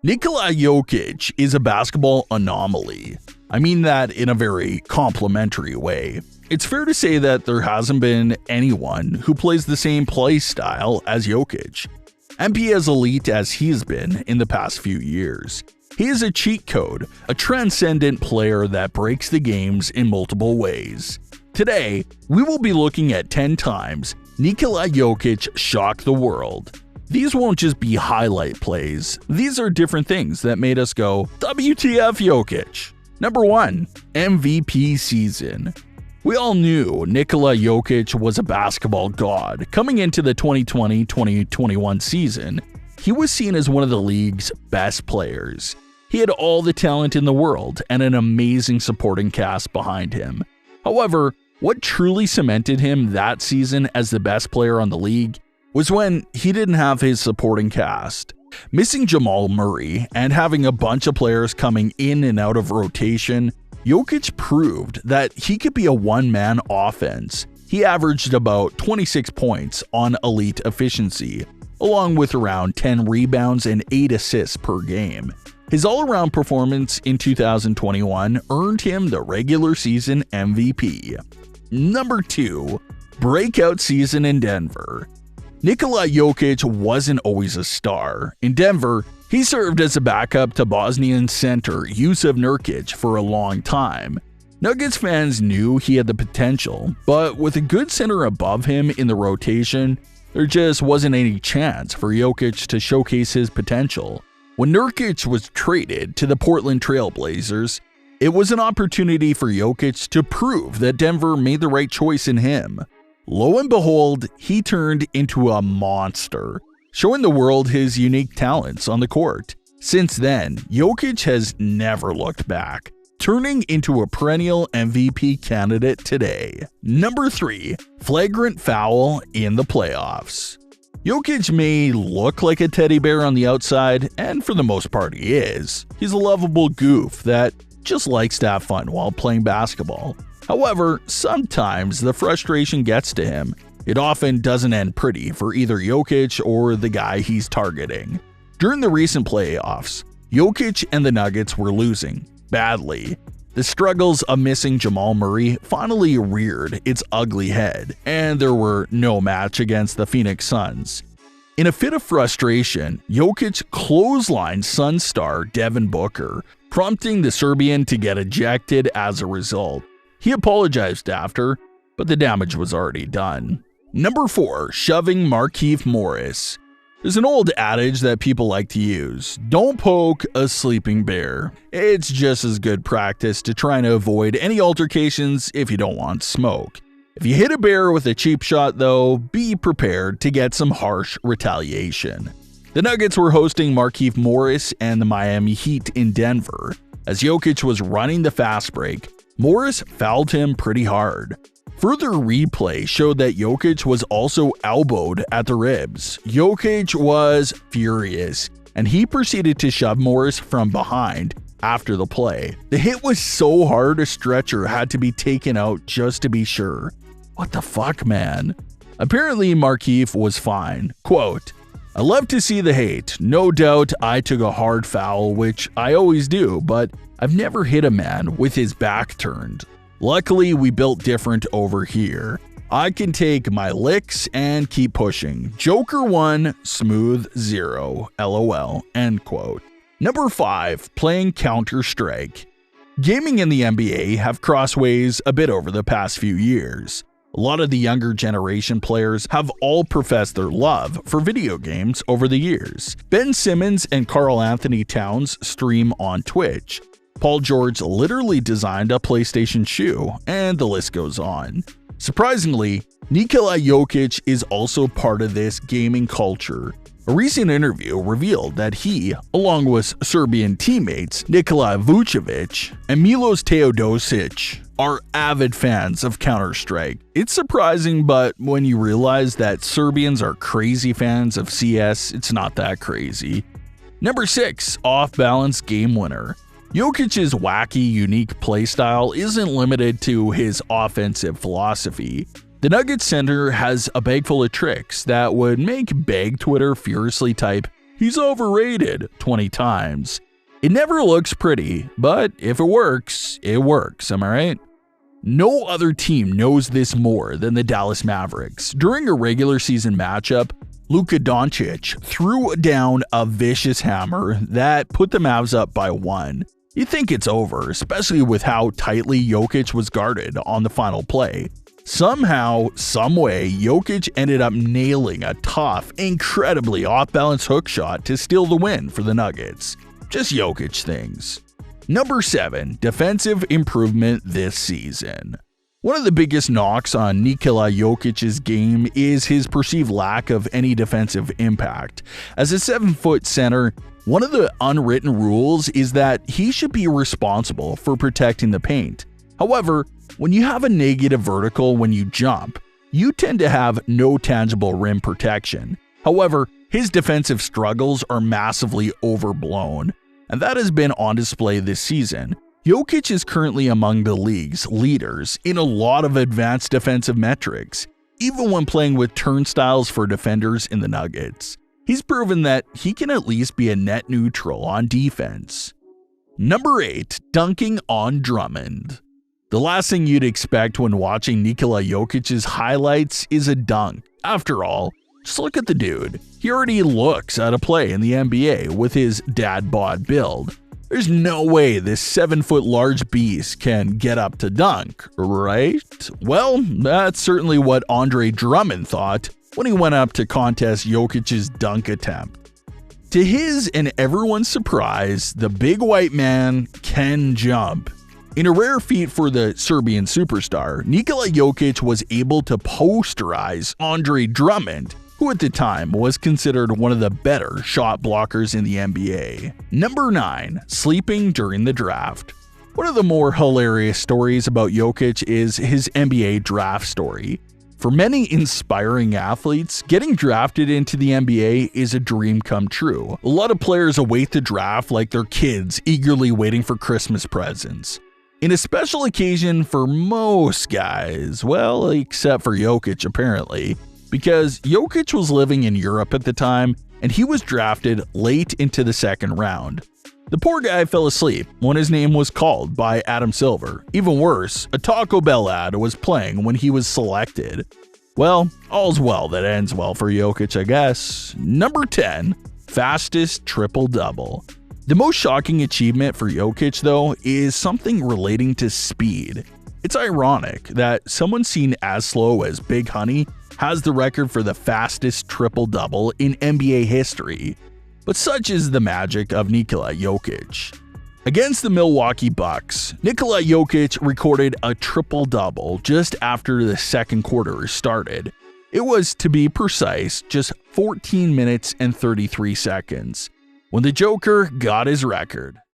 Nikola Jokic is a basketball anomaly. I mean that in a very complimentary way. It's fair to say that there hasn't been anyone who plays the same play style as Jokic, and be as elite as he's been in the past few years. He is a cheat code, a transcendent player that breaks the games in multiple ways. Today, we will be looking at 10 times Nikola Jokic shocked the world. These won't just be highlight plays, these are different things that made us go, WTF Jokic. Number 1. MVP season. We all knew Nikola Jokic was a basketball god. Coming into the 2020-2021 season, he was seen as one of the league's best players. He had all the talent in the world and an amazing supporting cast behind him. However, what truly cemented him that season as the best player on the league was when he didn't have his supporting cast. Missing Jamal Murray and having a bunch of players coming in and out of rotation, Jokic proved that he could be a one-man offense. He averaged about 26 points on elite efficiency, along with around 10 rebounds and 8 assists per game. His all-around performance in 2021 earned him the regular season MVP. Number 2. Breakout season in Denver. Nikola Jokic wasn't always a star. In Denver, he served as a backup to Bosnian center Jusuf Nurkic for a long time. Nuggets fans knew he had the potential, but with a good center above him in the rotation, there just wasn't any chance for Jokic to showcase his potential. When Nurkic was traded to the Portland Trail Blazers, it was an opportunity for Jokic to prove that Denver made the right choice in him. Lo and behold, he turned into a monster, showing the world his unique talents on the court. Since then, Jokic has never looked back, turning into a perennial MVP candidate today. Number 3. Flagrant foul in the playoffs. Jokic may look like a teddy bear on the outside, and for the most part he is. He's a lovable goof that just likes to have fun while playing basketball. However, sometimes the frustration gets to him. It often doesn't end pretty for either Jokic or the guy he's targeting. During the recent playoffs, Jokic and the Nuggets were losing badly. The struggles of missing Jamal Murray finally reared its ugly head, and there were no match against the Phoenix Suns. In a fit of frustration, Jokic clotheslined Suns star Devin Booker, prompting the Serbian to get ejected as a result. He apologized after, but the damage was already done. Number 4. Shoving Markieff Morris. There's an old adage that people like to use: don't poke a sleeping bear. It's just as good practice to try and avoid any altercations if you don't want smoke. If you hit a bear with a cheap shot though, be prepared to get some harsh retaliation. The Nuggets were hosting Markieff Morris and the Miami Heat in Denver. As Jokic was running the fast break, Morris fouled him pretty hard. Further replay showed that Jokic was also elbowed at the ribs. Jokic was furious, and he proceeded to shove Morris from behind after the play. The hit was so hard a stretcher had to be taken out just to be sure. What the fuck, man? Apparently Markieff was fine. Quote, "I love to see the hate. No doubt I took a hard foul, which I always do, but I've never hit a man with his back turned. Luckily, we built different over here. I can take my licks and keep pushing. Joker 1, smooth 0, LOL." End quote. Number 5. Playing Counter-Strike. Gaming and the NBA have crossed ways a bit over the past few years. A lot of the younger generation players have all professed their love for video games over the years. Ben Simmons and Karl Anthony Towns stream on Twitch. Paul George literally designed a PlayStation shoe, and the list goes on. Surprisingly, Nikola Jokic is also part of this gaming culture. A recent interview revealed that he, along with Serbian teammates Nikola Vucevic and Milos Teodosic, are avid fans of Counter-Strike. It's surprising, but when you realize that Serbians are crazy fans of CS, it's not that crazy. Number 6. Off-balance game winner. Jokic's wacky, unique playstyle isn't limited to his offensive philosophy. The Nuggets center has a bag full of tricks that would make Bag Twitter furiously type, he's overrated 20 times. It never looks pretty, but if it works, am I right? No other team knows this more than the Dallas Mavericks. During a regular season matchup, Luka Doncic threw down a vicious hammer that put the Mavs up by 1. You think it's over, especially with how tightly Jokic was guarded on the final play. Somehow, someway, Jokic ended up nailing a tough, incredibly off-balance hook shot to steal the win for the Nuggets. Just Jokic things. Number 7. Defensive improvement this season. One of the biggest knocks on Nikola Jokic's game is his perceived lack of any defensive impact. As a 7-foot center, one of the unwritten rules is that he should be responsible for protecting the paint. However, when you have a negative vertical when you jump, you tend to have no tangible rim protection. However, his defensive struggles are massively overblown, and that has been on display this season. Jokic is currently among the league's leaders in a lot of advanced defensive metrics, even when playing with turnstiles for defenders in the Nuggets. He's proven that he can at least be a net neutral on defense. Number 8. Dunking on Drummond. The last thing you'd expect when watching Nikola Jokic's highlights is a dunk. After all, just look at the dude. He already looks out of play in the NBA with his dad bod build. There's no way this 7-foot large beast can get up to dunk, right? Well, that's certainly what Andre Drummond thought when he went up to contest Jokic's dunk attempt. To his and everyone's surprise, the big white man can jump. In a rare feat for the Serbian superstar, Nikola Jokic was able to posterize Andre Drummond, who at the time was considered one of the better shot blockers in the NBA. Number 9. Sleeping during the draft. One of the more hilarious stories about Jokic is his NBA draft story. For many inspiring athletes, getting drafted into the NBA is a dream come true. A lot of players await the draft like they're kids eagerly waiting for Christmas presents. In a special occasion for most guys, well, except for Jokic apparently, because Jokic was living in Europe at the time and he was drafted late into the second round. The poor guy fell asleep when his name was called by Adam Silver. Even worse, a Taco Bell ad was playing when he was selected. Well, all's well that ends well for Jokic, I guess. Number 10. Fastest triple-double. The most shocking achievement for Jokic, though, is something relating to speed. It's ironic that someone seen as slow as Big Honey has the record for the fastest triple-double in NBA history. But such is the magic of Nikola Jokic. Against the Milwaukee Bucks, Nikola Jokic recorded a triple-double just after the second quarter started. It was, to be precise, just 14 minutes and 33 seconds when the Joker got his record.